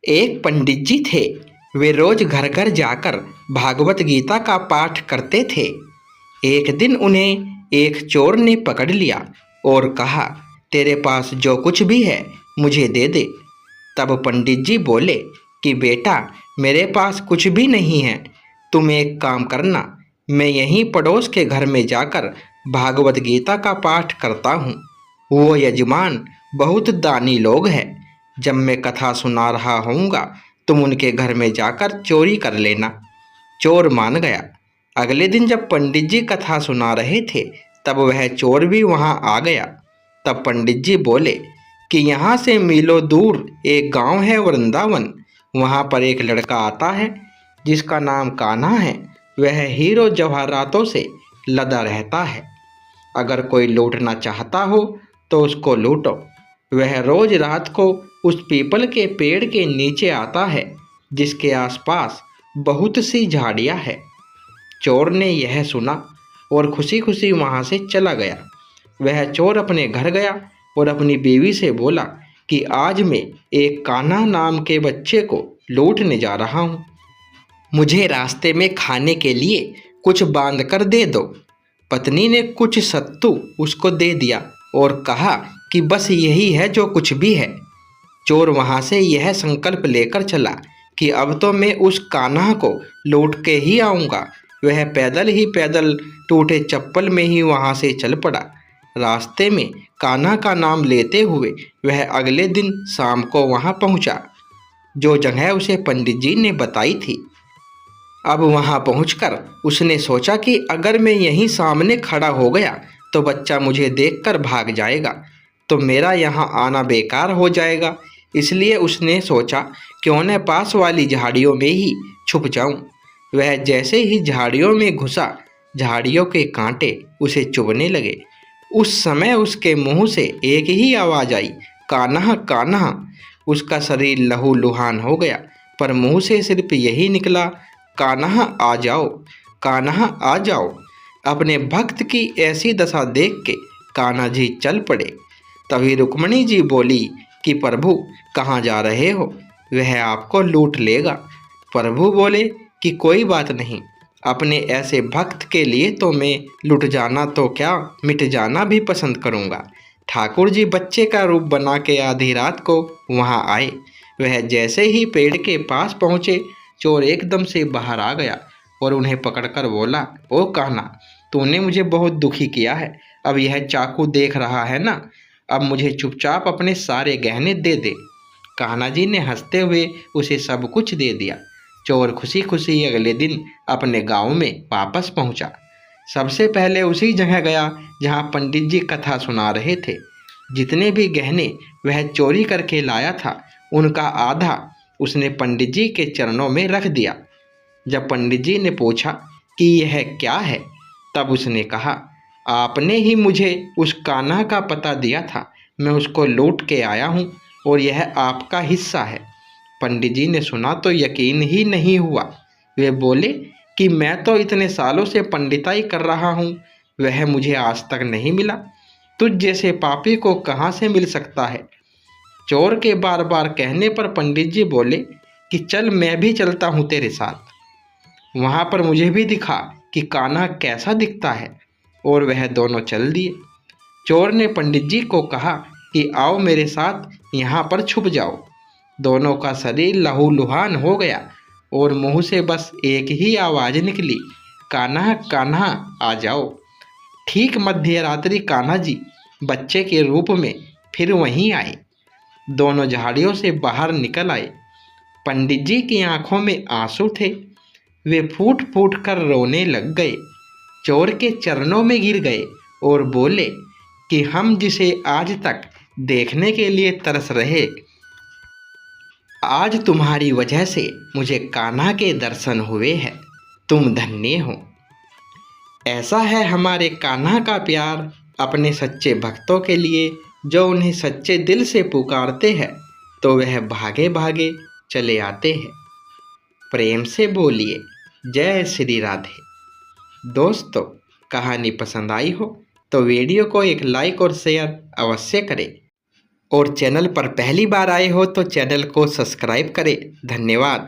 एक पंडित जी थे। वे रोज घर घर जाकर भागवत गीता का पाठ करते थे। एक दिन उन्हें एक चोर ने पकड़ लिया और कहा, तेरे पास जो कुछ भी है मुझे दे दे। तब पंडित जी बोले कि बेटा, मेरे पास कुछ भी नहीं है। तुम एक काम करना, मैं यहीं पड़ोस के घर में जाकर भागवत गीता का पाठ करता हूँ। वो यजमान बहुत दानी लोग हैं। जब मैं कथा सुना रहा होऊंगा तुम उनके घर में जाकर चोरी कर लेना। चोर मान गया। अगले दिन जब पंडित जी कथा सुना रहे थे तब वह चोर भी वहां आ गया। तब पंडित जी बोले कि यहाँ से मीलों दूर एक गांव है वृंदावन। वहां पर एक लड़का आता है जिसका नाम कान्हा है। वह हीरो जवाहरातों से लदा रहता है। अगर कोई लूटना चाहता हो तो उसको लूटो। वह रोज रात को उस पीपल के पेड़ के नीचे आता है जिसके आसपास बहुत सी झाड़ियां हैं। चोर ने यह सुना और खुशी खुशी वहां से चला गया। वह चोर अपने घर गया और अपनी बीवी से बोला कि आज मैं एक कान्हा नाम के बच्चे को लूटने जा रहा हूँ। मुझे रास्ते में खाने के लिए कुछ बांध कर दे दो। पत्नी ने कुछ सत्तू उसको दे दिया और कहा कि बस यही है जो कुछ भी है। चोर वहां से यह संकल्प लेकर चला कि अब तो मैं उस कान्हा को लूट के ही आऊँगा। वह पैदल ही पैदल टूटे चप्पल में ही वहां से चल पड़ा। रास्ते में कान्हा का नाम लेते हुए वह अगले दिन शाम को वहां पहुंचा जो जगह उसे पंडित जी ने बताई थी। अब वहां पहुंचकर उसने सोचा कि अगर मैं यहीं सामने खड़ा हो गया तो बच्चा मुझे देखकर भाग जाएगा, तो मेरा यहाँ आना बेकार हो जाएगा। इसलिए उसने सोचा क्यों न पास वाली झाड़ियों में ही छुप जाऊं। वह जैसे ही झाड़ियों में घुसा, झाड़ियों के कांटे उसे चुभने लगे। उस समय उसके मुंह से एक ही आवाज़ आई, कान्हा कान्हा। उसका शरीर लहूलुहान हो गया, पर मुंह से सिर्फ यही निकला, कान्हा आ जाओ, कान्हा आ जाओ। अपने भक्त की ऐसी दशा देख के कान्हा जी चल पड़े। तभी रुक्मणी जी बोली कि प्रभु कहाँ जा रहे हो, वह आपको लूट लेगा। प्रभु बोले कि कोई बात नहीं, अपने ऐसे भक्त के लिए तो मैं लुट जाना तो क्या मिट जाना भी पसंद करूँगा। ठाकुर जी बच्चे का रूप बना के आधी रात को वहाँ आए। वह जैसे ही पेड़ के पास पहुँचे, चोर एकदम से बाहर आ गया और उन्हें पकड़कर बोला, ओ कान्हा, तूने मुझे बहुत दुखी किया है। अब यह चाकू देख रहा है ना, अब मुझे चुपचाप अपने सारे गहने दे दे। कान्हा जी ने हंसते हुए उसे सब कुछ दे दिया। चोर खुशी खुशी अगले दिन अपने गांव में वापस पहुंचा। सबसे पहले उसी जगह गया जहां पंडित जी कथा सुना रहे थे। जितने भी गहने वह चोरी करके लाया था उनका आधा उसने पंडित जी के चरणों में रख दिया। जब पंडित जी ने पूछा कि यह क्या है, तब उसने कहा, आपने ही मुझे उस कान्हा का पता दिया था, मैं उसको लूट के आया हूँ और यह आपका हिस्सा है। पंडित जी ने सुना तो यकीन ही नहीं हुआ। वे बोले कि मैं तो इतने सालों से पंडिताई कर रहा हूँ, वह मुझे आज तक नहीं मिला। तुझ जैसे पापी को कहाँ से मिल सकता है। चोर के बार बार कहने पर पंडित जी बोले कि चल मैं भी चलता हूँ तेरे साथ, वहाँ पर मुझे भी दिखा कि कान्हा कैसा दिखता है। और वह दोनों चल दिए। चोर ने पंडित जी को कहा कि आओ मेरे साथ यहाँ पर छुप जाओ। दोनों का शरीर लहूलुहान हो गया और मुंह से बस एक ही आवाज़ निकली, कान्हा कान्हा आ जाओ। ठीक मध्य रात्रि कान्हा जी बच्चे के रूप में फिर वहीं आए। दोनों झाड़ियों से बाहर निकल आए। पंडित जी की आंखों में आंसू थे। वे फूट फूट कर रोने लग गए। चोर के चरणों में गिर गए और बोले कि हम जिसे आज तक देखने के लिए तरस रहे, आज तुम्हारी वजह से मुझे कान्हा के दर्शन हुए हैं। तुम धन्य हो। ऐसा है हमारे कान्हा का प्यार अपने सच्चे भक्तों के लिए, जो उन्हें सच्चे दिल से पुकारते हैं तो वह भागे भागे चले आते हैं। प्रेम से बोलिए जय श्री राधे। दोस्तों, कहानी पसंद आई हो तो वीडियो को एक लाइक और शेयर अवश्य करें। और चैनल पर पहली बार आए हो तो चैनल को सब्सक्राइब करें। धन्यवाद।